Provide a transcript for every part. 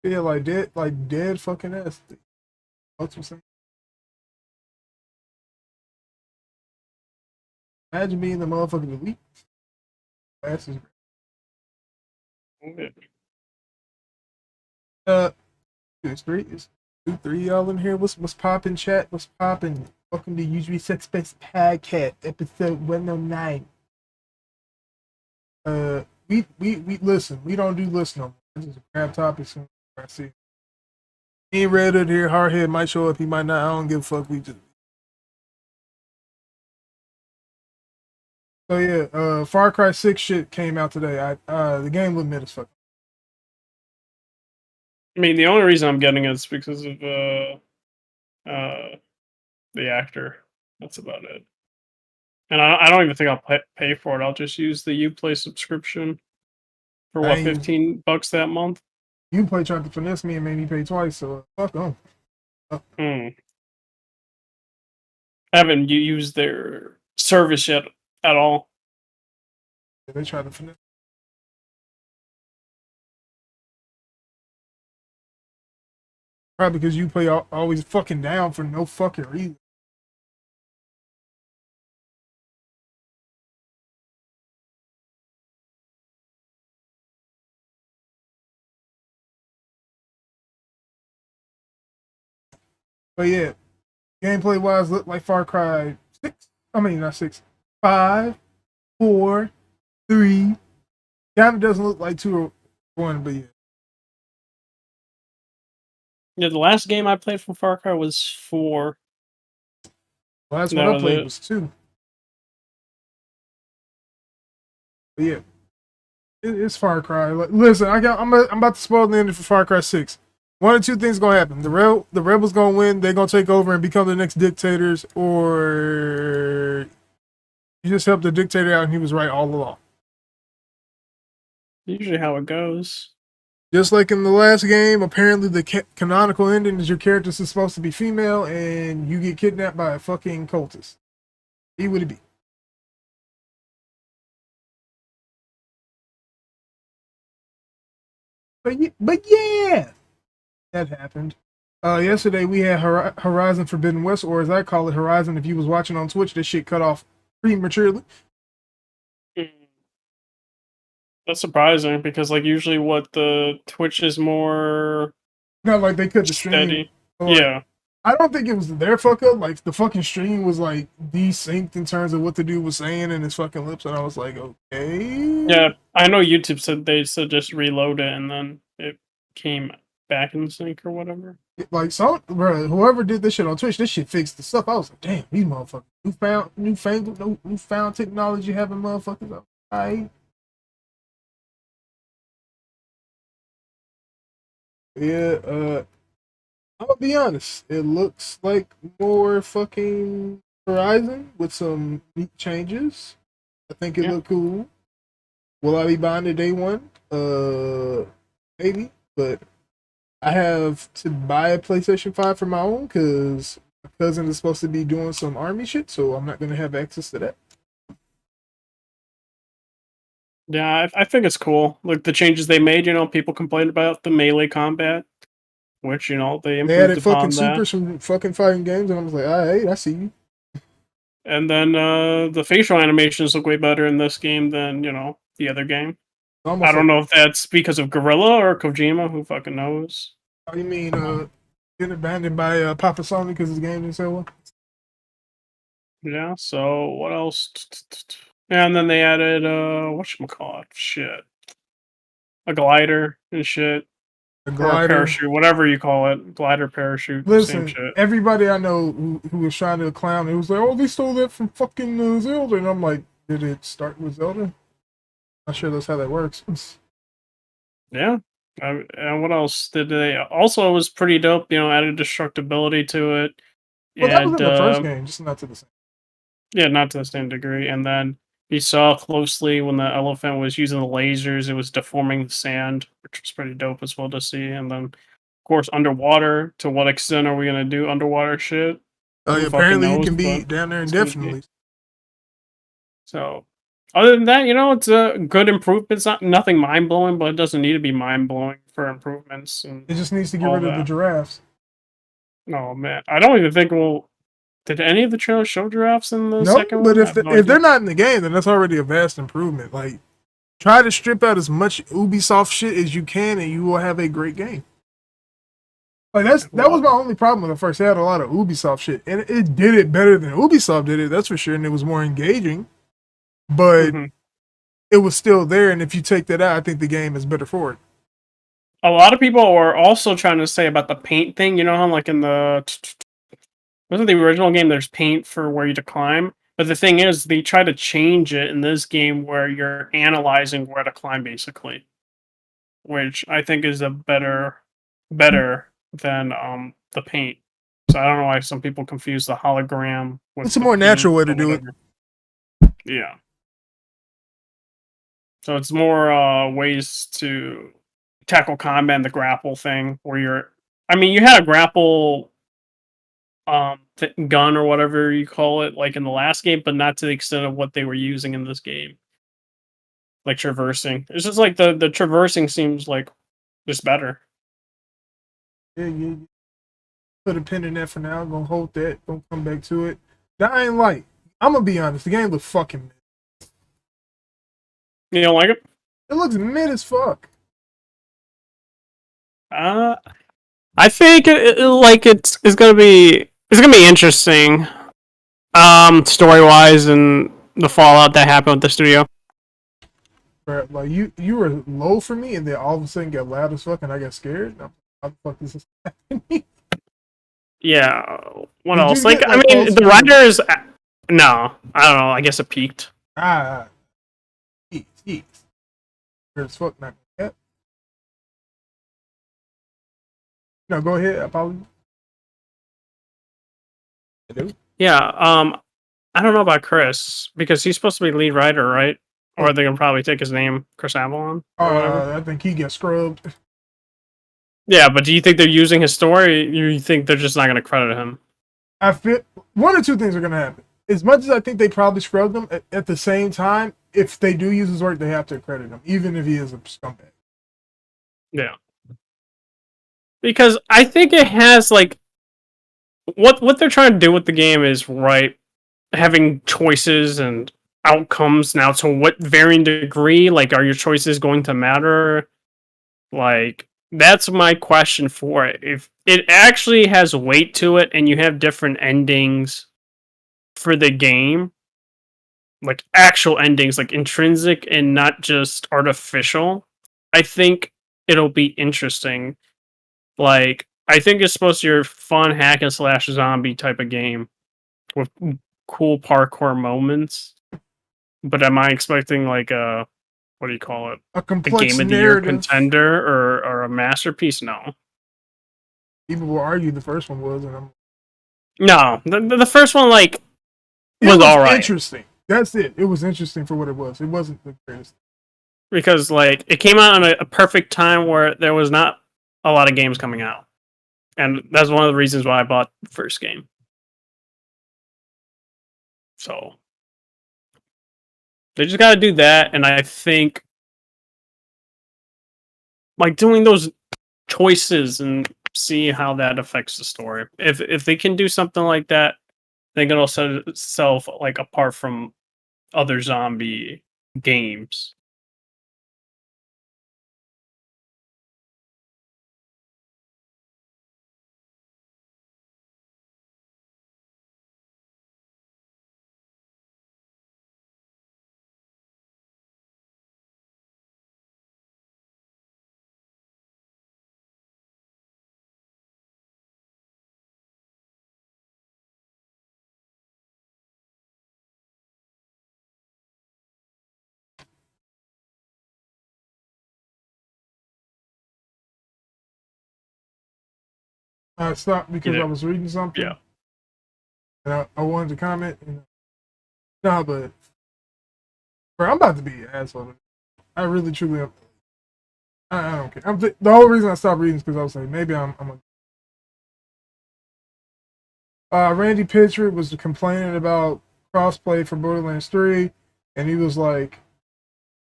Yeah, like dead fucking ass. That's what I'm saying. Imagine being the motherfucking elite. Ass is Okay. it's three. It's 2, 3 y'all in here. What's poppin', chat? What's poppin'? Welcome to Usually Sex Space Podcast, episode 109. We listen. We don't do listen no more. This is a grab topics. I see. Me and Redhood here. Hardhead might show up. He might not. I don't give a fuck. We just. So yeah, Far Cry 6 shit came out today. The game looked mid as fuck. I mean, the only reason I'm getting it is because of the actor. That's about it. And I don't even think I'll pay for it. I'll just use the Uplay subscription for what, $15 that month. Uplay tried to finesse me and made me pay twice. So fuck them. I haven't used their service yet at all. They tried to finesse. Probably because Uplay always fucking down for no fucking reason. But yeah, gameplay wise, looked like Far Cry 6. I mean, not 6. 5, 4, 3. Kind of doesn't look like 2 or 1, but yeah. Yeah, the last game I played from Far Cry was 4. The last one I played was 2. But yeah, it's Far Cry. Like, listen, I'm about to spoil the ending for Far Cry 6. One of two things gonna happen: the rebels gonna win, they're gonna take over and become the next dictators, or you just helped the dictator out and he was right all along. Usually how it goes. Just like in the last game, apparently the canonical ending is your character is supposed to be female and you get kidnapped by a fucking cultist. He would it be? But yeah, that happened. Yesterday we had Horizon Forbidden West, or as I call it, Horizon. If you was watching on Twitch, this shit cut off prematurely. That's surprising because, like, usually what the Twitch is more Not like they cut the steady. stream. Like, Yeah. I don't think it was their fuck up. Like the fucking stream was like desynced in terms of what the dude was saying in his fucking lips, and I was like, okay. Yeah, I know YouTube said they said just reload it and then it came back in sync or whatever. Like bro, whoever did this shit on Twitch, this shit fixed the stuff. I was like, damn, these motherfuckers newfound technology having motherfuckers up. Alright. Yeah, I'll be honest. It looks like more fucking Horizon with some neat changes. I think it looked cool. Will I be buying it day one? Maybe, but I have to buy a PlayStation 5 for my own because my cousin is supposed to be doing some army shit, so I'm not gonna have access to that. Yeah, I think it's cool. Like the changes they made, people complained about the melee combat, which, they They improved added fucking upon that. supers from fucking fighting games, and I was like, alright, I see you. And then the facial animations look way better in this game than, the other game. I don't know if that's because of Gorilla or Kojima, who fucking knows. Oh, you mean getting abandoned by Papa Sony because his game didn't sell well? Yeah, so what else? And then they added whatchamacallit, shit. A glider and shit. A Or a glider. parachute, whatever you call it. Glider, parachute, Listen, same shit. everybody I know who was trying to clown it was like, oh, they stole that from fucking Zelda. And I'm like, did it start with Zelda? Not sure that's how that works. Yeah. And what else did they? Also, it was pretty dope. Added destructibility to it. Well, that was in the first game, just not to the same. Yeah, not to the same degree. And then you saw closely when the elephant was using the lasers, it was deforming the sand, which was pretty dope as well to see. And then, of course, underwater. To what extent are we gonna do underwater shit? Apparently, you can be down there indefinitely. So, other than that, it's a good improvement. It's not nothing mind blowing, but it doesn't need to be mind blowing for improvements and It just needs to get all rid of the that. giraffes. Oh man, I don't even think we'll. Did any of the trailers show giraffes in the No, second but one? I if have no if idea. they're not in the game, then that's already a vast improvement. Like, try to strip out as much Ubisoft shit as you can, and you will have a great game. Like that was my only problem when I first had a lot of Ubisoft shit, and it did it better than Ubisoft did it. That's for sure, and it was more engaging. But Mm-hmm. it was still there, and if you take that out, I think the game is better for it. A lot of people were also trying to say about the paint thing. You know how, like in the wasn't the original game, there's paint for where you to climb. But the thing is, they try to change it in this game where you're analyzing where to climb, basically, which I think is a better than the paint. So I don't know why some people confuse the hologram with It's a the more paint natural way to or do it. whatever. Yeah. So it's more ways to tackle combat and the grapple thing where you're. I mean, you had a grapple gun or whatever you call it, like in the last game, but not to the extent of what they were using in this game. Like traversing. It's just like the traversing seems like just better. Yeah. Put a pin in that for now. Gonna hold that. Don't come back to it. Dying Light. I'm gonna be honest. The game looks fucking mid. You don't like it? It looks mid as fuck. Uh I think like it's gonna be interesting. Story wise and the fallout that happened with the studio. Bro, like you were low for me, and then all of a sudden get loud as fuck, and I got scared. How the fuck is this happening? Yeah. What Did else? you Like get I like mean close the to the writers no. I don't know. I guess it peaked. ah? Jeez. As fuck. Not that. No, go ahead. Apologies. Hello? Yeah, I don't know about Chris because he's supposed to be lead writer, right? Or they can probably take his name, Chris Avalon, or whatever. I think he gets scrubbed. Yeah, but do you think they're using his story? Or you think they're just not going to credit him? I feel one or two things are gonna happen. As much as I think they probably scrubbed him, at the same time, if they do use his work, they have to credit him, even if he is a scumbag. Yeah, because I think it has like what they're trying to do with the game is right, having choices and outcomes. Now, to what varying degree, like, are your choices going to matter? Like, that's my question for it. If it actually has weight to it and you have different endings for the game, like actual endings, like intrinsic and not just artificial, I think it'll be interesting. Like, I think it's supposed to be your fun hack and slash zombie type of game with cool parkour moments. But am I expecting like a what do you call it? A A game complex of the year narrative. contender or a masterpiece? No. People will argue the first one was, and No. The first one like it was was alright. interesting. That's it. It was interesting for what it was. It wasn't the greatest. Because like it came out on a perfect time where there was not a lot of games coming out. And that's one of the reasons why I bought the first game. So they just gotta do that, and I think like doing those choices and see how that affects the story. If they can do something like that, they can also set itself like apart from other zombie games. I stopped because I Either was reading something, yeah. and I wanted to comment. Nah, but bro, I'm about to be an asshole. I really truly am. I don't care. The whole reason I stopped reading is because I was like, maybe I'm a. Randy Pitchford was complaining about crossplay for Borderlands 3, and he was like,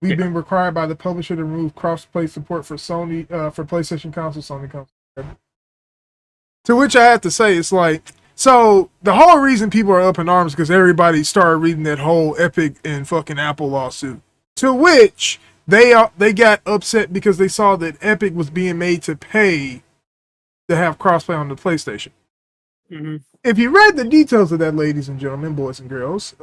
We've been required by the publisher to remove cross-play support for Sony, for PlayStation console, Sony console. To which I have to say, it's like, so the whole reason people are up in arms because everybody started reading that whole Epic and fucking Apple lawsuit. To which they got upset because they saw that Epic was being made to pay to have crossplay on the PlayStation. Mm-hmm. If you read the details of that, ladies and gentlemen, boys and girls,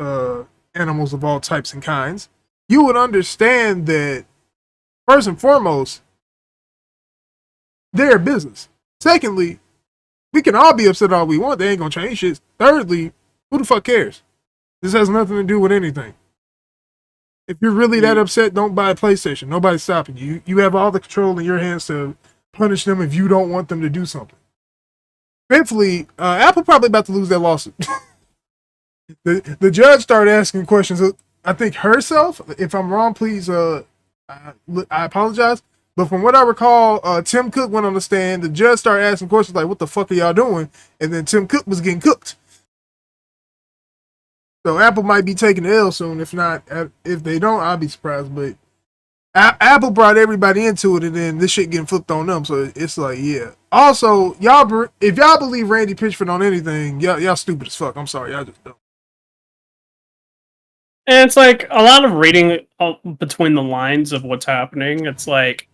animals of all types and kinds, you would understand that, first and foremost, they're a business. Secondly, we can all be upset all we want. They ain't gonna change shit. Thirdly, who the fuck cares? This has nothing to do with anything. If you're really that upset, don't buy a PlayStation. Nobody's stopping you. You have all the control in your hands to punish them if you don't want them to do something. Thankfully, Apple probably about to lose that lawsuit. the judge started asking questions. I think herself. If I'm wrong, please. I apologize. But from what I recall, Tim Cook went on the stand. The judge started asking questions like, "What the fuck are y'all doing?" And then Tim Cook was getting cooked. So Apple might be taking the L soon. If not, if they don't, I'll be surprised. But Apple brought everybody into it, and then this shit getting flipped on them. So it's like, yeah. Also, y'all, if y'all believe Randy Pitchford on anything, y'all stupid as fuck. I'm sorry, y'all just don't. And it's like a lot of reading between the lines of what's happening. It's like,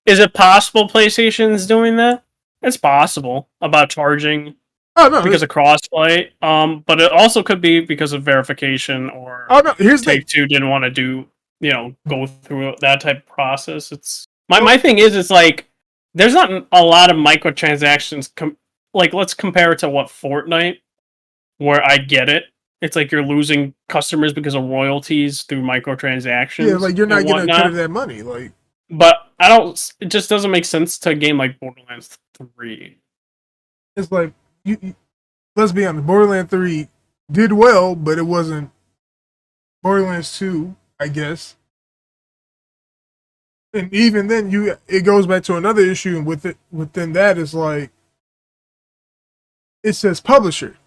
is it possible PlayStation's doing that? It's possible about charging because of crossplay. But it also could be because of verification or Take-Two didn't want to do, go through that type of process. It's my thing is, it's like there's not a lot of microtransactions. Like, let's compare it to what Fortnite, where I get it. It's like you're losing customers because of royalties through microtransactions. Yeah, like you're not getting a cut of that money. Like, but I don't. It just doesn't make sense to a game like Borderlands 3. It's like you let's be honest. Borderlands 3 did well, but it wasn't Borderlands 2, I guess. And even then, it goes back to another issue with it. Within that, is like it says publisher.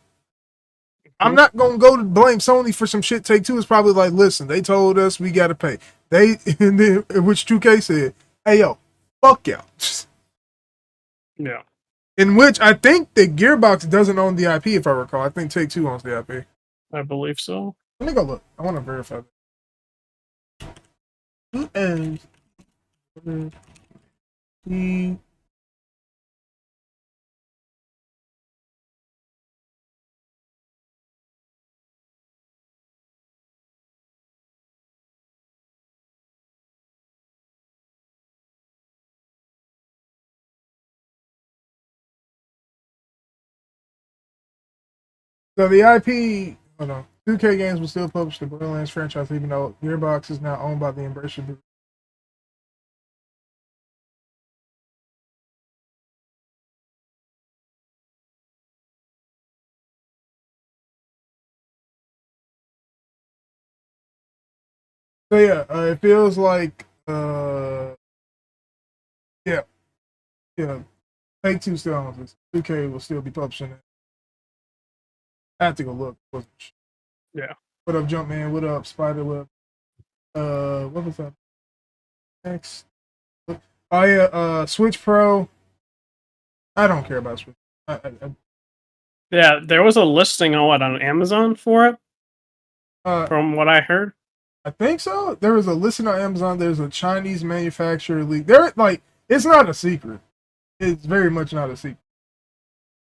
I'm not gonna go to blame Sony for some shit. Take-Two is probably like, listen, they told us we gotta pay. And then which 2K said, hey yo, fuck y'all. Yeah. In which I think the Gearbox doesn't own the IP, if I recall. I think Take-Two owns the IP. I believe so. Let me go look. I want to verify that. And so the IP, 2K Games will still publish the Borderlands franchise, even though Gearbox is now owned by the Embracer Group. So yeah, it feels like, yeah, Take-Two still owns this. 2K will still be publishing it. I have to go look. Yeah. What up, Jumpman? What up, Spiderweb? What was that? Next. Oh yeah, Switch Pro. I don't care about Switch. Yeah, there was a listing on Amazon for it. From what I heard. I think so. There was a listing on Amazon. There's a Chinese manufacturer leak. It's not a secret. It's very much not a secret.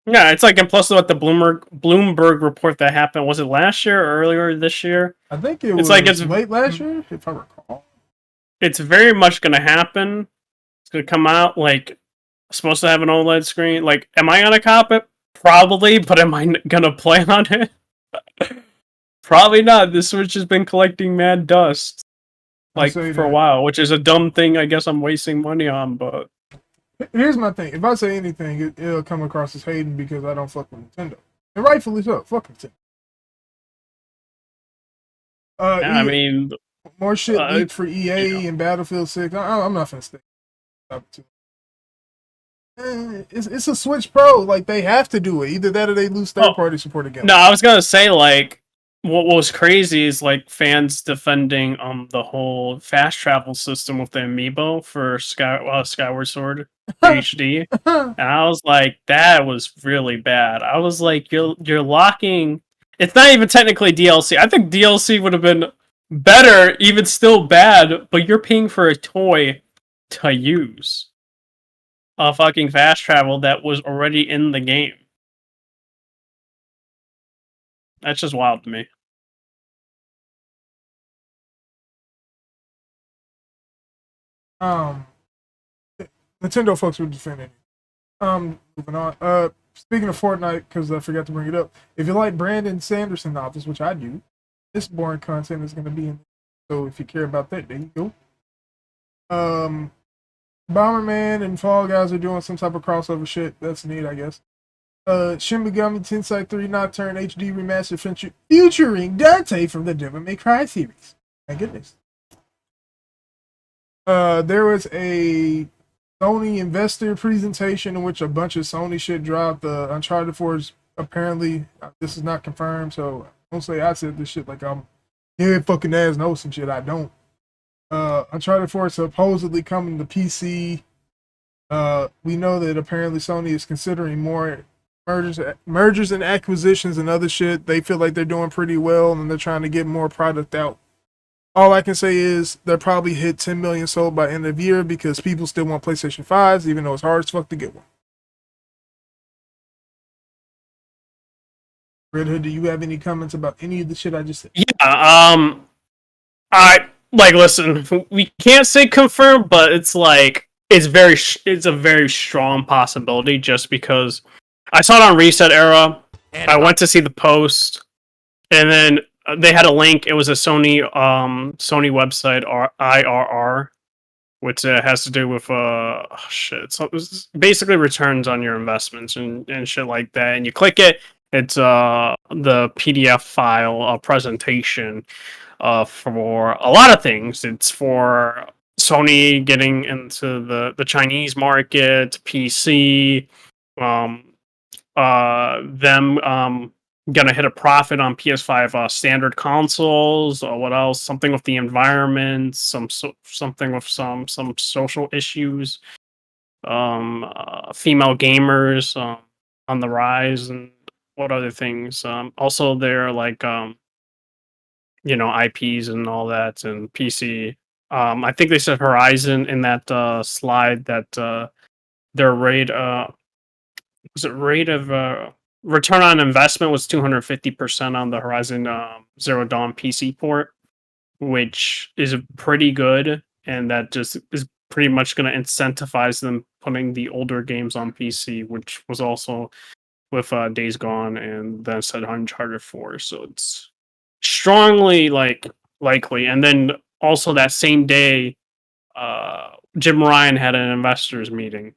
Yeah, it's like, and plus what the Bloomberg report that happened, was it last year or earlier this year? I think it's late last year, if I recall. It's very much going to happen. It's going to come out, like, supposed to have an OLED screen. Like, am I going to cop it? Probably, but am I going to play on it? Probably not. This Switch has been collecting mad dust, like, for a while, which is a dumb thing I guess I'm wasting money on, but... Here's my thing. If I say anything, it'll come across as hating because I don't fuck with Nintendo. And rightfully so. Fuck Nintendo. I mean... More shit leaked for EA and Battlefield 6. I'm not finna stay. It's a Switch Pro. Like, they have to do it. Either that or they lose third-party support again. No, I was gonna say, like, what was crazy is like fans defending the whole fast travel system with the amiibo for Skyward Sword HD, and I was like, that was really bad. I was like, you're locking. It's not even technically DLC. I think DLC would have been better, even still bad, but you're paying for a toy to use a fucking fast travel that was already in the game. That's just wild to me. Nintendo folks were defending it. Moving on. Speaking of Fortnite, because I forgot to bring it up, if you like Brandon Sanderson novels, which I do, this boring content is going to be in. So if you care about that, there you go. Bomberman and Fall Guys are doing some type of crossover shit. That's neat, I guess. Shin Megami Tensei 3 Nocturne HD Remastered featuring Dante from the Devil May Cry series. My goodness. There was a Sony investor presentation in which a bunch of Sony shit dropped. Uncharted 4 is apparently, this is not confirmed, so don't say I said this shit like I'm, yeah, fucking ass know some shit I don't. Uncharted 4 is supposedly coming to PC. We know that apparently Sony is considering more mergers and acquisitions and other shit. They feel like they're doing pretty well and they're trying to get more product out. All I can say is they'll probably hit 10 million sold by end of year because people still want PlayStation 5s, even though it's hard as fuck to get one. Redhood, do you have any comments about any of the shit I just said? Yeah, I like listen. We can't say confirmed, but it's like it's a very strong possibility just because I saw it on Reset Era. I went to see the post, and then they had a link. It was a Sony website or IRR, which has to do with shit. So it's basically returns on your investments and shit like that. And you click it, it's the PDF file presentation for a lot of things. It's for Sony getting into the Chinese market, PC, them gonna hit a profit on PS5 standard consoles, or what else? Something with the environment, something with some social issues, female gamers on the rise, and what other things? Also, they're like IPs and all that, and PC. I think they said Horizon in that slide that their rate of return on investment was 250% on the Horizon Zero Dawn PC port, which is pretty good, and that just is pretty much going to incentivize them putting the older games on PC, which was also with Days Gone and then said Uncharted 4. So it's strongly likely. And then also that same day, Jim Ryan had an investors meeting,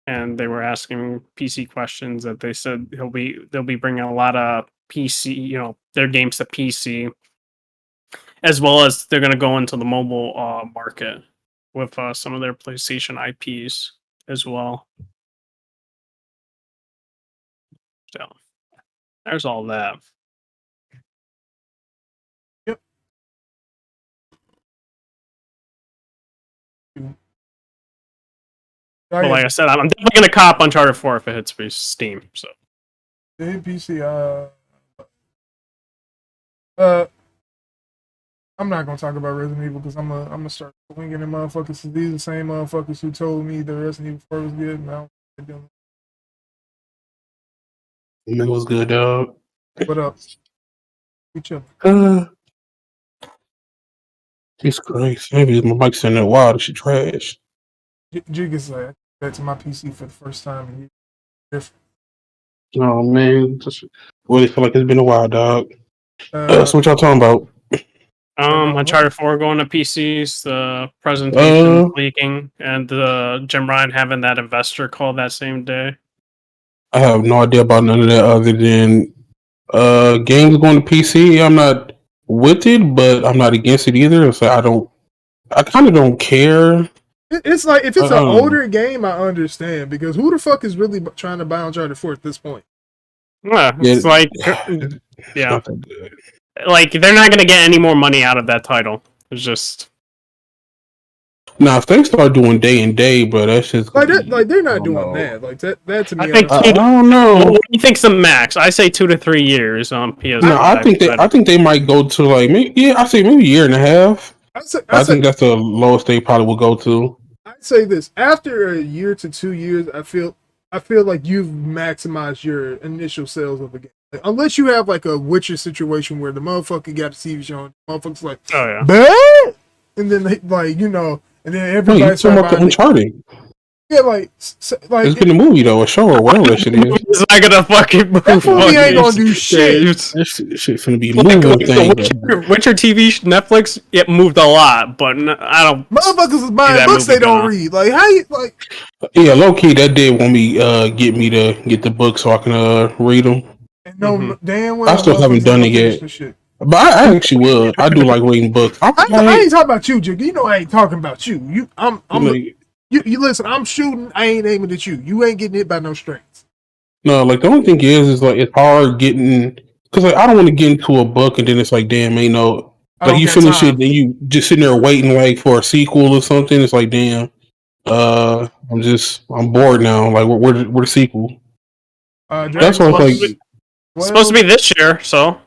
and they were asking PC questions. That they said they'll be bringing a lot of PC, their games to PC, as well as they're going to go into the mobile market with some of their PlayStation IPs as well. So there's all that. Yep. But like I said, I'm definitely going to cop Uncharted 4 if it hits Steam. So they hit PC. I'm not gonna talk about Resident Evil because I'm gonna start swinging at motherfuckers. These are the same motherfuckers who told me the Resident Evil 4 was good. Now they're doing. It was good, dog. What up? We chill. It's crazy. Maybe my mic's in there wild. She trash. Jig is back to my PC for the first time in years. Oh man, just really feel like it's been a while, dog. So what y'all talking about? Uncharted 4 going to PCs, the presentation leaking, and Jim Ryan having that investor call that same day. I have no idea about none of that other than games going to PC. I'm not with it, but I'm not against it either. So I kind of don't care. It's like if it's an older game, I understand, because who the fuck is really trying to buy Uncharted 4 at this point? Yeah, it's like It's not that good. like they're not gonna get any more money out of that title. It's just Now, if they start doing day and day, bro, that's just Like gonna that, like be, they're I not don't doing know. that. Like that to I me, think honestly, I don't know. what do you think's the max? I say 2 to 3 years on PS5. No, I think they might go to like maybe, I say maybe a year and a half. I think that's the lowest they probably will go to. I'd say this: after a year to 2 years, I feel like you've maximized your initial sales of the game. Like, unless you have like a Witcher situation where the motherfucker got a TV show, and the motherfucker's like, Oh yeah. bad, and then they like and then No, everybody you talking started about the buying it. Uncharted? Yeah, like It's been a movie though, a show or whatever that shit is. It's not gonna fucking move. that movie ain't gonna do shit. That shit's gonna be a Like, moving the thing. Witcher TV Netflix, it moved a lot, but I don't. Motherfuckers is buying that books movie they don't gonna- read. Like how you like? Yeah, low key, that did want me get me to get the book so I can read them. And no Mhm. damn well. I still haven't motherfuckers done gonna it finish yet. this shit. But I actually would. I do like reading books. I ain't talking about you, Jig. You know I ain't talking about you. I'm like, you listen. I'm shooting. I ain't aiming at you. You ain't getting hit by no strings. no, like the only thing is like it's hard getting because like I don't want to get into a book and then it's like damn, ain't no I like don't you got finish time. it and you just sitting there waiting like for a sequel or something. It's like damn, I'm bored now. Like where the sequel? That's Dragon why it's Quest like It's supposed to 12. be this year, so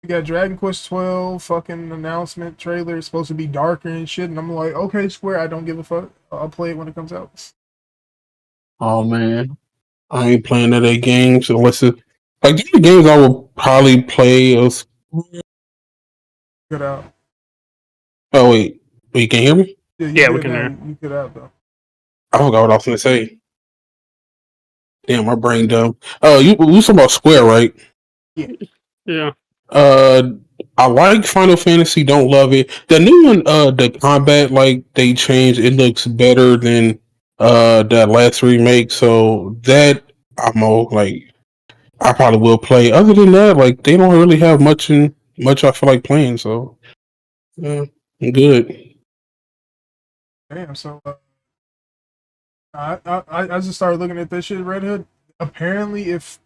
We got Dragon Quest 12 fucking announcement trailer. It's supposed to be darker and shit. And I'm like, okay, Square, I don't give a fuck. I'll play it when it comes out. oh man, I ain't playing that games unless it like the only games I will probably play is Get out. oh wait, you can hear me? Yeah, you Yeah, we good can now. hear. You get out though. I forgot what I was gonna say. Damn, my brain dumb. You talking about Square, right? Yeah. I like Final Fantasy. Don't love it. The new one, the combat like they changed. It looks better than that last remake. So that I'm all like, I probably will play. Other than that, like they don't really have much I feel like playing. So yeah, I'm good. Damn. So I just started looking at this shit, Red Hood. Apparently, if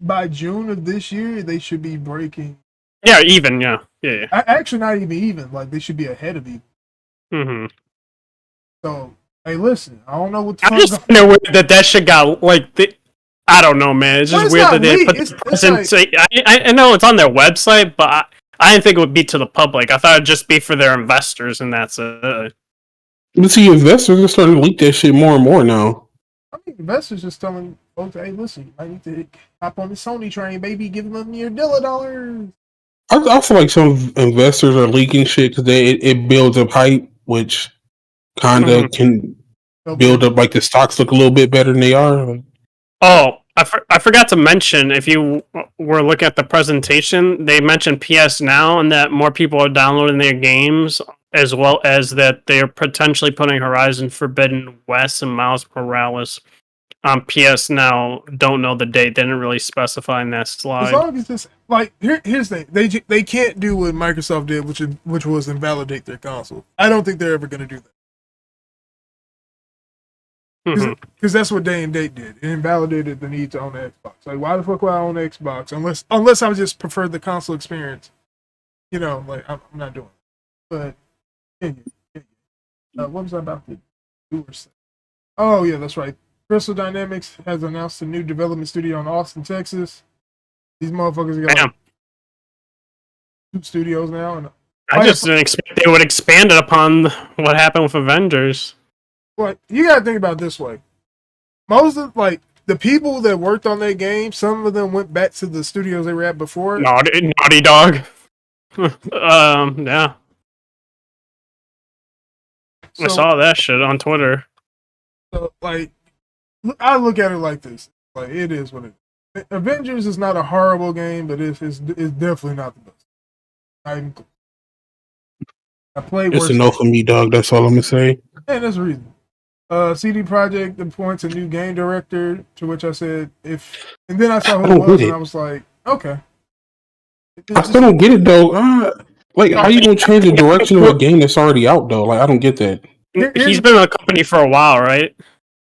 by June of this year they should be breaking. Yeah, even, yeah. Yeah. Actually, not even. Like they should be ahead of you. Mm-hmm. So hey, listen. I don't know what the I fuck. just find it weird that shit got like I don't know, man. It's Well, just it's weird not that they leaked. put It's the like- present. I know it's on their website, but I didn't think it would be to the public. I thought it'd just be for their investors, and that's it. But see, investors are starting to leak that shit more and more now. I mean, investors just telling folks, hey, listen, I need to hop on the Sony train, baby. Give them your $1. I feel like some investors are leaking shit because it builds up hype, which kind of can build up like the stocks look a little bit better than they are. Like, Oh, I forgot to mention, if you were looking at the presentation, they mentioned PS Now and that more people are downloading their games, as well as that they're potentially putting Horizon Forbidden West and Miles Morales on PS Now. Don't know the date. They didn't really specify in that As slide. long as this, like, here's the thing, they can't do what Microsoft did, which was invalidate their console. I don't think they're ever going to do that Mhm. because that's what Day and Date did. It invalidated the need to own the Xbox. Like, why the fuck would I own the Xbox unless I just prefer the console experience? You know, like I'm not doing it. But what was I about to do or say? Oh yeah, that's right. Crystal Dynamics has announced a new development studio in Austin, Texas. These motherfuckers got like, 2 studios now, and I just didn't expect they would expand it upon what happened with Avengers. Well, you gotta think about it this way. Most of the people that worked on that game, some of them went back to the studios they were at before. Naughty Dog. Yeah. So, I saw that shit on Twitter. so, I look at it like this. Like, it is what it is. Avengers is not a horrible game, but it's definitely not the best. Not even close. I played it's worse. a no for me, dog. That's all I'm gonna say. And that's the reason. CD Projekt appoints a new game director, to which I said, and then I saw who it was, and I was like, okay. I still don't get it though. Like, how you gonna change the direction of a game that's already out though? Like, I don't get that. He's been with the company for a while, right?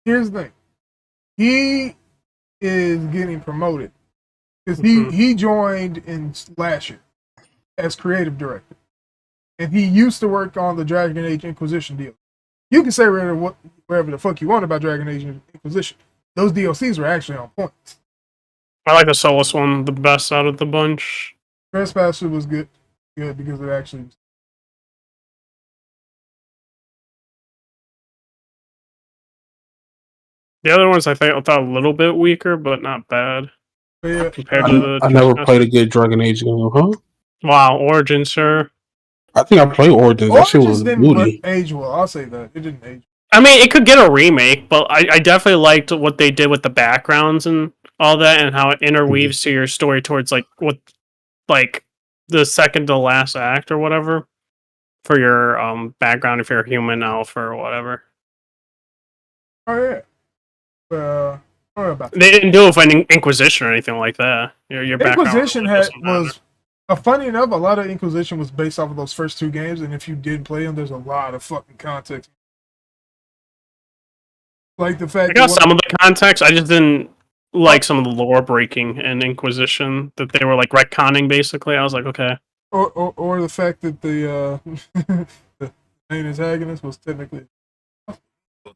Here's the thing. He is getting promoted. because he joined in last year as creative director, and he used to work on the Dragon Age Inquisition deal. You can say whatever the fuck you want about Dragon Age Inquisition. Those DLCs were actually on point. I like the Solus one the best out of the bunch. Trespasser was good because it actually. The other ones I thought a little bit weaker, but not bad. Yeah, compared to the. I never played a good Dragon Age game, huh? Wow, Origins, sir. I think I played Origins. That shit was didn't age well. I'll say that it didn't age. I mean, it could get a remake, but I definitely liked what they did with the backgrounds and all that, and how it interweaves to your story towards the second to last act or whatever for your background if you're a human elf or whatever. Oh yeah. They didn't do it with Inquisition or anything like that. Your background Inquisition was funny enough. A lot of Inquisition was based off of those first two games, and if you did play them, there's a lot of fucking context. Like the fact I got some of the context. I just didn't like some of the lore breaking in Inquisition that they were like retconning. Basically, I was like, okay. Or the fact that the main antagonist was technically.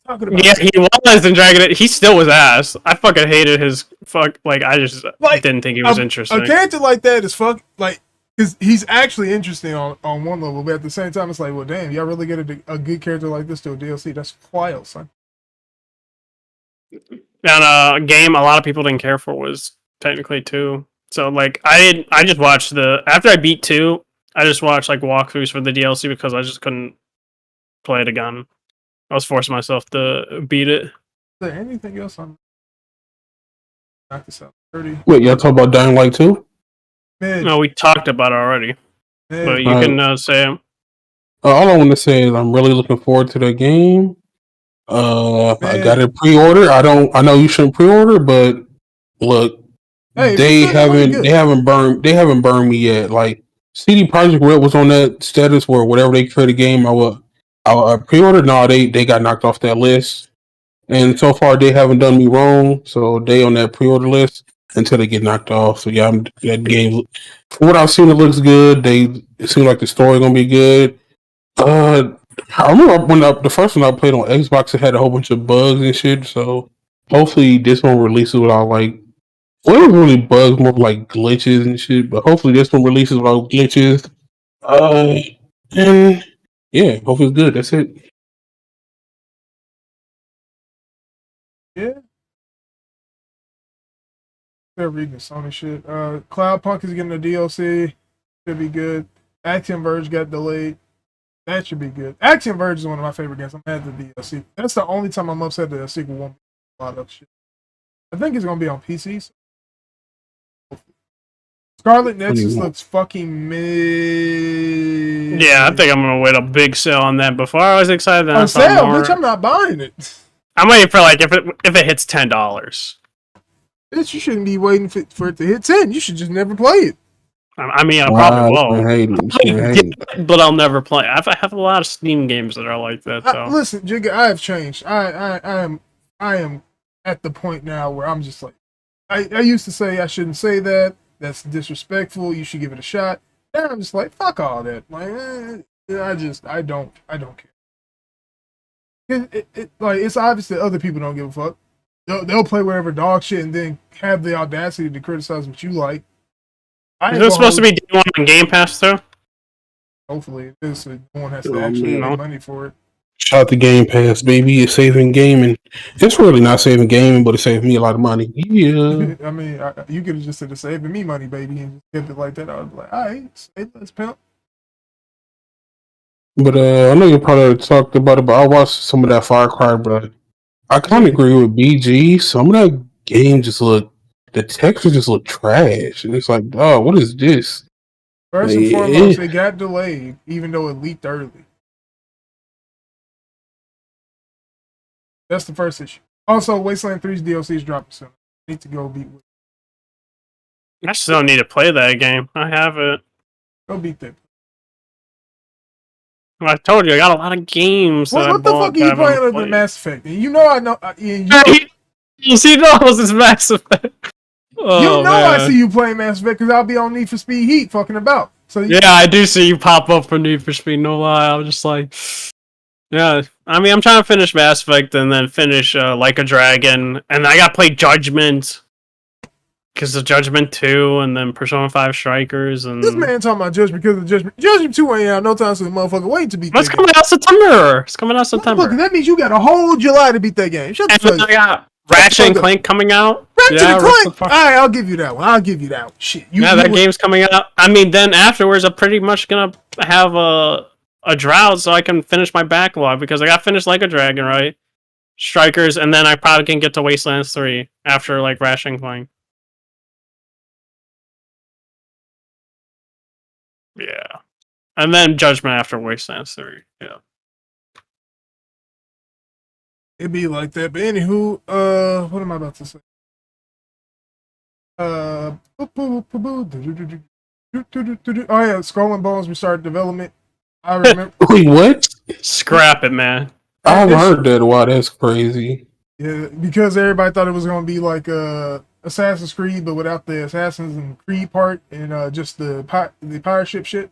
Yeah, he was in Dragon Age. He still was ass. I fucking hated his I just didn't think he was interesting. A character like that is because he's actually interesting on one level, but at the same time, it's like, well, damn, y'all really get a good character like this to a DLC? That's wild, son. And a game a lot of people didn't care for was technically 2. So I just watched after I beat 2, I just watched walkthroughs for the DLC because I just couldn't play it again. I was forcing myself to beat it. Is there anything else on? Knock this out. 30. Wait, y'all talk about Dying Light 2? No, we talked about it already. But you can say it. All I want to say is I'm really looking forward to the game. I got it pre-order. I know you shouldn't pre-order, but look, they haven't burned me yet. Like CD Projekt Red was on that status where whatever they create a game, I pre-ordered. No, they got knocked off that list, and so far they haven't done me wrong. So they on that pre-order list until they get knocked off. So yeah, that game. From what I've seen, it looks good. It seems like the story gonna be good. I remember when the first one I played on Xbox, it had a whole bunch of bugs and shit. So hopefully this one releases without it wasn't really bugs, more like glitches and shit. But hopefully this one releases without glitches. And yeah, hopefully it's good. That's it. Yeah. They're reading Sony shit. Cloudpunk is getting a DLC. Should be good. Axiom Verge got delayed. That should be good. Axiom Verge is one of my favorite games. I'm mad at the DLC. That's the only time I'm upset that the sequel won't be a lot of shit. I think it's gonna be on PC. Scarlet Nexus looks fucking mid. Yeah, I think I'm gonna wait a big sale on that. Before I was excited. On sale, bitch, I'm not buying it. I'm waiting for if it hits $10. Bitch, you shouldn't be waiting for it to hit 10. You should just never play it. I mean, I probably will, but I'll never play. I have a lot of Steam games that are like that. So. Listen, Jigga, I have changed. I am at the point now where I'm just like, I used to say I shouldn't say that. That's disrespectful. You should give it a shot. Now I'm just like, fuck all that. I don't care. It's obvious that other people don't give a fuck. They'll play whatever dog shit and then have the audacity to criticize what you like. Is this supposed to be day one on Game Pass too? Hopefully, no one has to actually pay money for it. Shout out to Game Pass, baby. It's saving gaming. It's really not saving gaming, but it saved me a lot of money. Yeah. I mean, you could have just said it's saving me money, baby, and just kept it like that. I was like, all right, let's pimp. But I know you probably talked about it, but I watched some of that Far Cry, but I kind of agree with BG. Some of that game the texture just look trash, and it's like, oh, what is this? First and foremost, it got delayed, even though it leaked early. That's the first issue. Also, Wasteland 3's DLC is dropping soon. I need to go beat with. I still need to play that game. I have it. Go beat that. I told you, I got a lot of games. What the fuck are you playing other than Mass Effect? And you know I know. He knows it's Mass Effect. You know I see you playing Mass Effect because I'll be on Need for Speed Heat fucking about. So yeah, I do see you pop up for Need for Speed. No lie, I was just like, yeah. I mean, I'm trying to finish Mass Effect and then finish Like a Dragon, and I got to play Judgment because of Judgment 2, and then Persona 5 Strikers, and this man talking about Judgment because of Judgment. Judgment 2 ain't out no time soon, motherfucker. Wait to beat what's that coming out September? It's coming out September. Motherfucker, that means you got a whole July to beat that game. Shut the And fuck then up. I got Ratchet and Clank coming out. Ratchet and Clank. All right, I'll give you that one. I'll give you that one. Shit. that game's coming out. I mean, then afterwards, I'm pretty much gonna have a drought so I can finish my backlog because I got finished Like a Dragon, right? Strikers, and then I probably can get to Wastelands 3 after like Ratchet and Clank. Yeah. And then Judgment after Wastelands 3. Yeah. It'd be like that. But anywho, what am I about to say? Oh yeah, Skull and Bones restarted development. I remember. Wait, what? Scrap it, man. I've heard that. Wow, that's crazy. Yeah, because everybody thought it was gonna be like Assassin's Creed, but without the Assassin's and Creed part and just the pirate ship shit.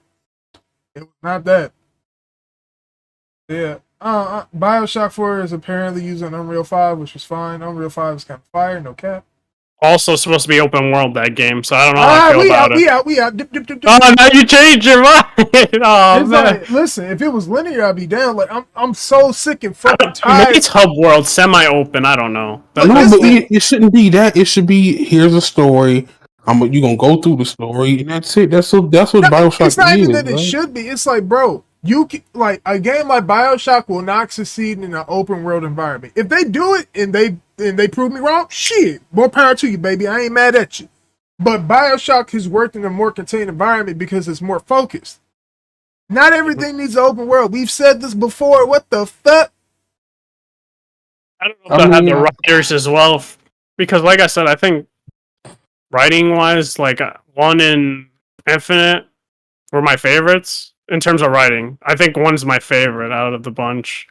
It was not that. Yeah. BioShock 4 is apparently using Unreal 5, which was fine. Unreal 5 is kind of fire, no cap. Also supposed to be open world, that game, so I don't know how I feel about it. We out. Dip. Oh, now you changed your mind. Oh, man. Like, listen, if it was linear, I'd be down. Like, I'm so sick and fucking tired. Maybe it's hub world, semi-open. I don't know. No, but it shouldn't be that. It should be, here's a story. You gonna go through the story, and that's it. That's what BioShock is. It's not even that it should be. It's like, bro, like a game like BioShock will not succeed in an open world environment. If they do it and they prove me wrong, shit, more power to you, baby. I ain't mad at you. But BioShock has worked in a more contained environment because it's more focused. Not everything needs an open world. We've said this before. What the fuck? I don't know if they have the writers as well, because like I said, I think writing-wise, like 1 and Infinite were my favorites in terms of writing. I think 1's my favorite out of the bunch.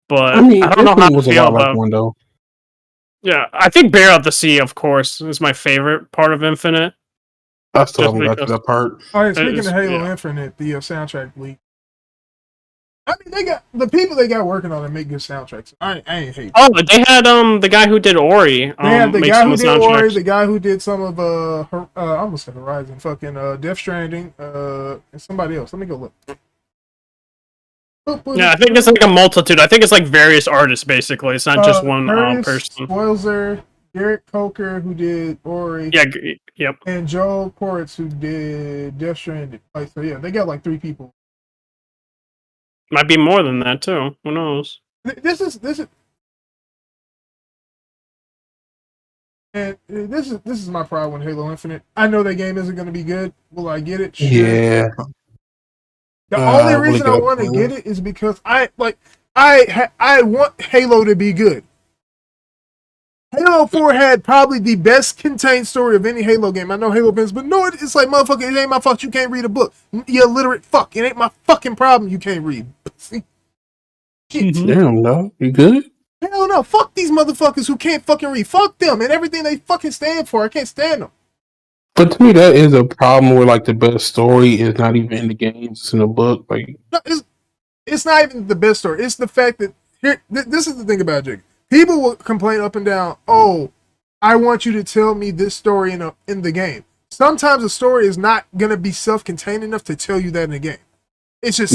But I don't know how to feel about 1, though. Yeah, I think Bear of the Sea, of course, is my favorite part of Infinite. I still haven't got to that part. All right, speaking of Halo Infinite, the soundtrack leak. I mean, they got the people they got working on it make good soundtracks. I ain't hate. Oh, they had the guy who did Ori. They had the guy who did Ori, the guy who did some of I almost said Horizon, fucking Death Stranding, and somebody else. Let me go look. Yeah, I think it's like a multitude. I think it's like various artists, basically. It's not just one person. Spoilzer, Garrett Coker, who did Ori. Yeah, yep. And Joel Koritz, who did Death Stranding. Like, so yeah, they got like 3 people. Might be more than that too. Who knows? This is my problem with Halo Infinite. I know that game isn't going to be good. Will I get it? Sure. Yeah. The only reason I want to get it is because I want Halo to be good. Halo 4 had probably the best contained story of any Halo game. I know Halo fans, but no, it's like, motherfucker, it ain't my fault you can't read a book. You illiterate fuck. It ain't my fucking problem you can't read. See? Shit. Damn, no. You good? Hell no. Fuck these motherfuckers who can't fucking read. Fuck them and everything they fucking stand for. I can't stand them. But to me, that is a problem where, like, the best story is not even in the games, it's in the book. Like, no, it's not even the best story. It's the fact that, this is the thing about Jig. People will complain up and down, oh, I want you to tell me this story in the game. Sometimes a story is not going to be self-contained enough to tell you that in the game. It's just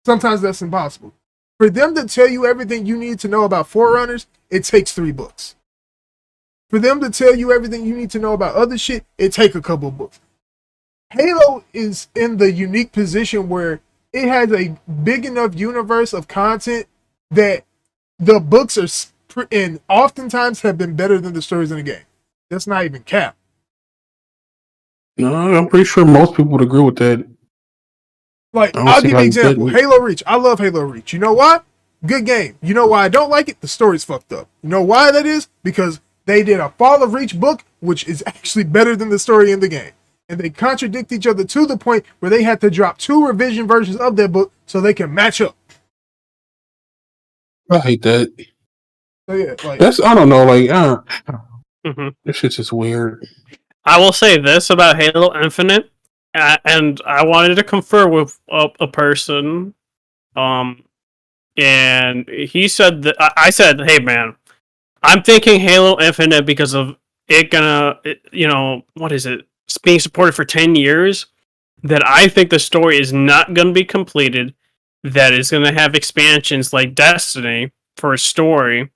sometimes that's impossible. For them to tell you everything you need to know about Forerunners, it takes 3 books. For them to tell you everything you need to know about other shit, it takes a couple of books. Halo is in the unique position where it has a big enough universe of content that the books are, and oftentimes have been better than the stories in the game. That's not even cap. No, I'm pretty sure most people would agree with that. Like, I'll give you an example. Halo Reach. I love Halo Reach. You know why? Good game. You know why I don't like it? The story's fucked up. You know why that is? Because they did a Fall of Reach book, which is actually better than the story in the game. And they contradict each other to the point where they had to drop 2 revision versions of their book so they can match up. I hate that. So yeah, like, that's, I don't know, like, Mhm. This shit's just weird. I will say this about Halo Infinite, and I wanted to confer with a person, and he said that I said, "Hey, man, I'm thinking Halo Infinite because of what is it? It's being supported for 10 years. That I think the story is not gonna be completed. That is gonna have expansions like Destiny for a story,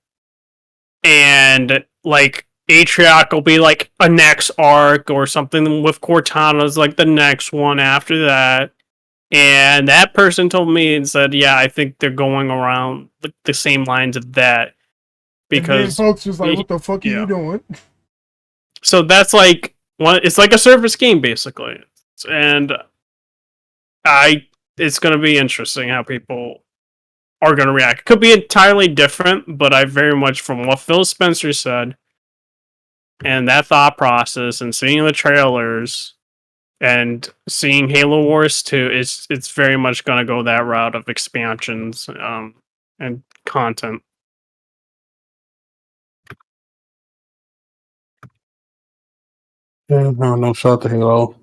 and like Atrioc will be like a next arc or something with Cortana's like the next one after that." And that person told me and said, "Yeah, I think they're going around the same lines of that And then because folks was like, "What the fuck are you doing?" So that's like it's like a Surface game basically, and it's going to be interesting how people are going to react. It could be entirely different, but I very much, from what Phil Spencer said, and that thought process, and seeing the trailers, and seeing Halo Wars 2, it's very much going to go that route of expansions and content. Yeah, no, shout out to Halo.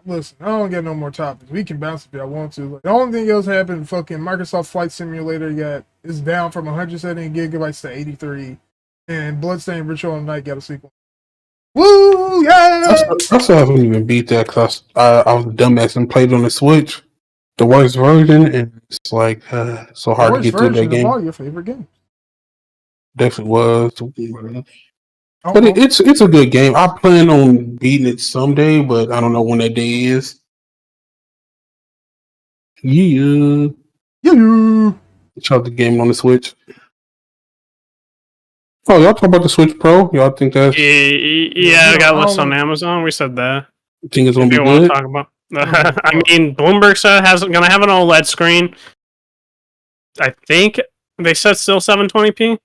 Listen, I don't get no more topics. We can bounce if I want to. The only thing else happened, fucking Microsoft Flight Simulator is down from 170 gigabytes to 83, and Bloodstained Ritual of Night got a sequel. Woo, yeah! I still haven't even beat that because I was a dumbass and played on the Switch, the worst version, and it's like so hard to get through that game. Of all your favorite games. Definitely was. But it's a good game. I plan on beating it someday, but I don't know when that day is. Yeah. Shout out the game on the Switch. Oh, y'all talk about the Switch Pro? Y'all think that's... Yeah, I got lists on Amazon. We said that. You think it's going to be good? Want to talk about. I mean, Bloomberg said it's going to have an OLED screen. I think they said still 720p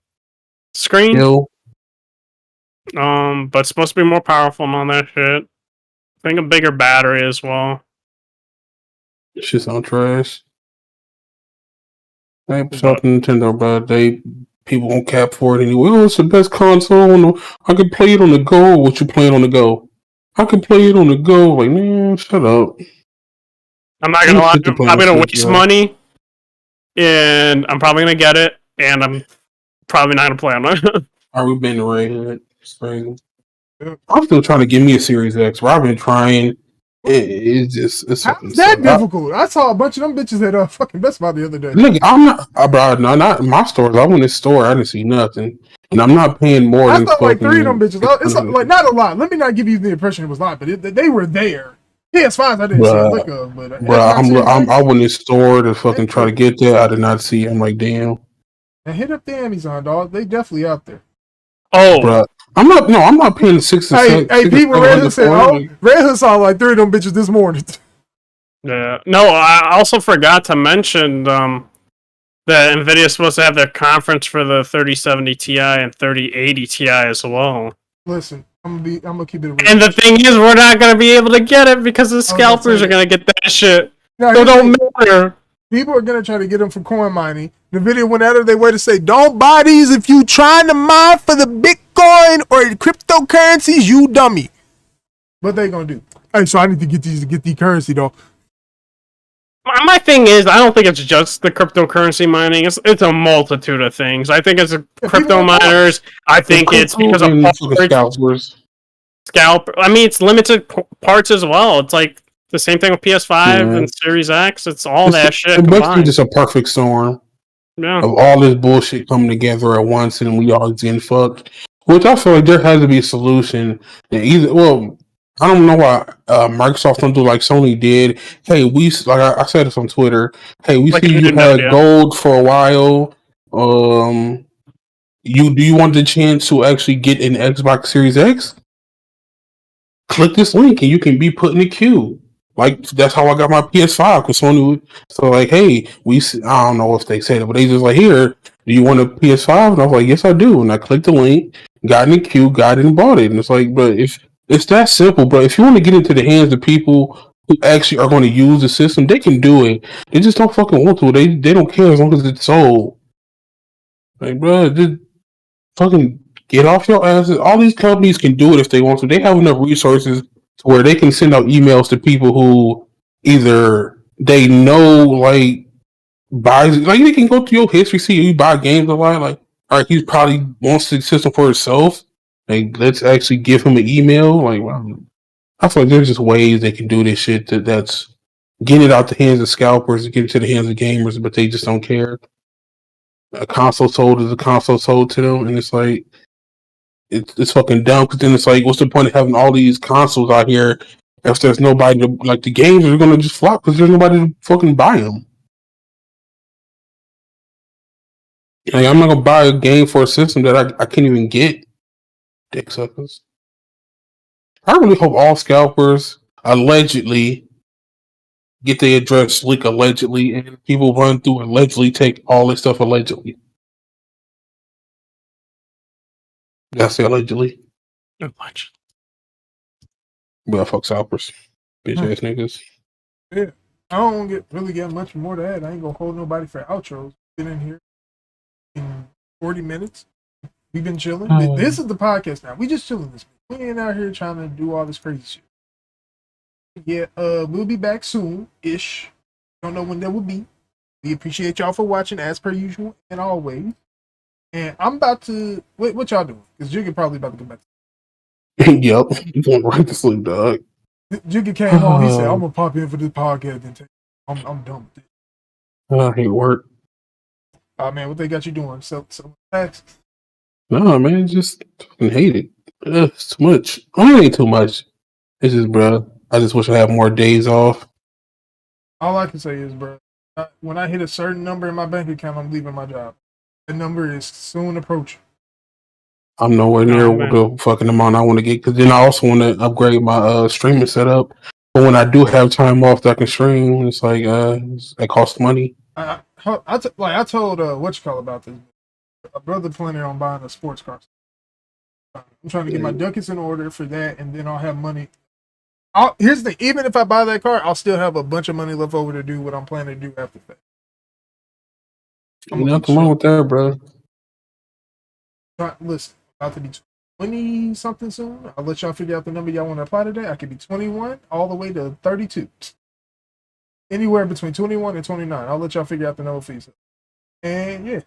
screen. Still. But it's supposed to be more powerful and all that shit. I think a bigger battery as well. Shit sound trash. Hey, shout Nintendo, bro. People won't cap for it anyway. Oh, it's the best console. I can play it on the go. What you playing on the go? I can play it on the go. Like, man, shut up. I'm not gonna lie. I'm probably gonna waste money, and I'm probably gonna get it, and I'm probably not gonna play on it. Are we been Redhood? It's crazy. I'm still trying to get me a Series X. I've been trying. It's How's that difficult? I saw a bunch of them bitches at fucking Best Buy the other day. Look, I'm not, bro. No, not in my stores. I went in the store. I didn't see nothing, and I'm not paying more than. I saw like 3 of them bitches. It's like not a lot. Let me not give you the impression it was a lot, but they were there. PS5s I didn't see a lick of, but I went in the store to fucking try to get that. I did not see it. I'm like, damn. And hit up the Amazon, dog. They definitely out there. Oh, bro. I'm not paying 6 Hey, people, Red Hood said, Red Hood saw like 3 of them bitches this morning. Yeah. No, I also forgot to mention that NVIDIA is supposed to have their conference for the 3070 Ti and 3080 Ti as well. Listen, I'm gonna keep it real. And the thing is, we're not gonna be able to get it because the scalpers are gonna get that shit. No, so don't matter. People are gonna try to get them from coin mining. NVIDIA went out of their way to say, don't buy these if you trying to mine for the Bitcoin or cryptocurrencies, you dummy. What they gonna do? Hey, so I need to get the currency though. My thing is, I don't think it's just the cryptocurrency mining. It's a multitude of things. I think it's crypto miners. I think it's because of scalp. I mean, it's limited parts as well. It's like the same thing with PS5 and Series X. It's all that shit. It's basically just a perfect storm of all this bullshit coming together at once, and we all getting fucked. Which I feel like there has to be a solution. I don't know why Microsoft don't do like Sony did. Hey, I said this on Twitter. Hey, we see you had gold for a while. Do you want the chance to actually get an Xbox Series X? Click this link and you can be put in the queue. Like, that's how I got my PS5. Because Sony, so like, hey, I don't know if they said it, but they just like, here, do you want a PS5? And I was like, yes, I do. And I clicked the link, got in the queue, got it, and bought it. And it's like, but if it's that simple, bro. If you want to get into the hands of people who actually are going to use the system, they can do it. They just don't fucking want to. They don't care as long as it's sold. Like, bro, just fucking Get off your asses. All these companies can do it if they want to. They have enough resources to where they can send out emails to people who either they know like buys like they can go through your history, see you buy games a lot. Like, all right, he probably wants the system for himself. Like, let's actually give him an email. Like, well, I feel like there's just ways they can do this shit that's getting it out the hands of scalpers and get it to the hands of gamers, but they just don't care. A console sold is a console sold to them, and it's like it's fucking dumb. Because then it's like, what's the point of having all these consoles out here if there's nobody to like the games are gonna just flop because there's nobody to fucking buy them. Like, I'm not gonna buy a game for a system that I can't even get. Dick suckers. I really hope all scalpers allegedly get their address leak allegedly, and people run through allegedly take all this stuff allegedly. That's the allegedly. Allegedly. Well, fuck scalpers, bitch ass niggas. Yeah, I don't really get much more to add. I ain't gonna hold nobody for outros. Been in here in 40 minutes. We've been chilling. This is the podcast now. We just chilling this week. We ain't out here trying to do all this crazy shit. Yeah, we'll be back soon-ish. Don't know when that will be. We appreciate y'all for watching as per usual and always. And I'm about to wait. What y'all doing? Because Jigga probably about to go back. Yep, you going right to sleep, dog. Jigga came on. He said, "I'm gonna pop in for this podcast and take. I'm done with it." I hate work. Oh man, what they got you doing? So relax. No, man, just fucking hate it. It's too much. I mean, it ain't too much. It's just, bro. I just wish I had more days off. All I can say is, bro, when I hit a certain number in my bank account, I'm leaving my job. The number is soon approaching. I'm nowhere near the fucking amount I want to get, because then I also want to upgrade my streaming setup. But when I do have time off that I can stream, it's like it costs money. I told what you call about this. A brother planning on buying a sports car. I'm trying to get my ducats in order for that, and then I'll have money. Here's the thing: even if I buy that car, I'll still have a bunch of money left over to do what I'm planning to do after that. Ain't nothing wrong with that, bro. Listen, about to be 20 something soon. I'll let y'all figure out the number y'all want to apply today. I could be 21 all the way to 32. Anywhere between 21 and 29. I'll let y'all figure out the number for yourself. And yeah,